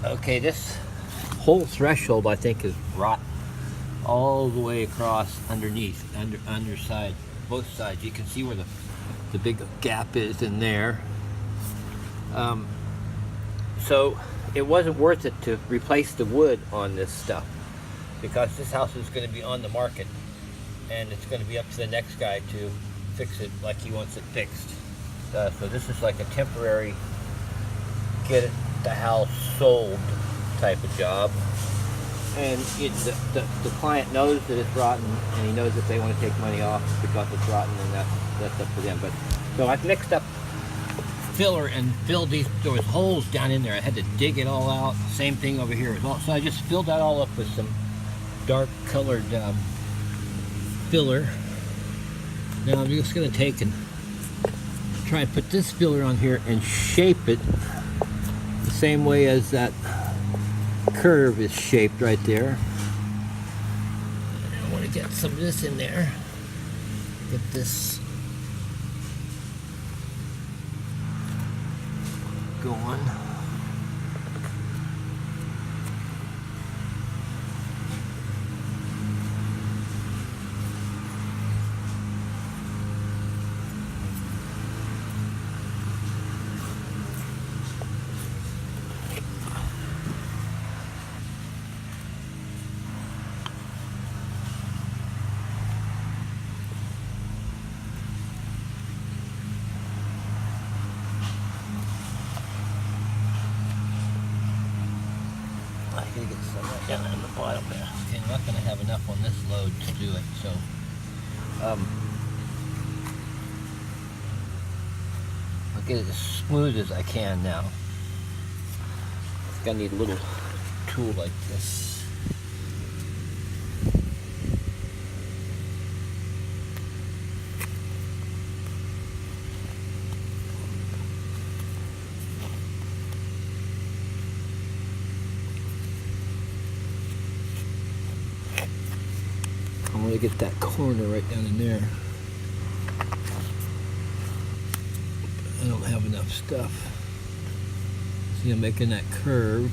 Okay, this whole threshold I think is rotten all the way across underneath, underside, both sides. You can see where the big gap is in there. So it wasn't worth it to replace the wood on this stuff because this house is going to be on the market and it's going to be up to the next guy to fix it like he wants it fixed. So this is like a temporary get the house sold type of job. And the client knows that it's rotten, and he knows that they want to take money off because it's rotten, and that's up to them. But so I've mixed up filler and filled there was holes down in there. I had to dig it all out. Same thing over here as well. So I just filled that all up with some dark colored filler. Now I'm just going to take and try and put this filler on here and shape it the same way as that curve is shaped right there. And I want to get some of this in there. Get this going. I gotta get some right down in the bottom there. Okay, I'm not gonna have enough on this load to do it, so I'll get it as smooth as I can now. I'm gonna need a little tool like this. I want to get that corner right down in there. I don't have enough stuff. See, I'm making that curve.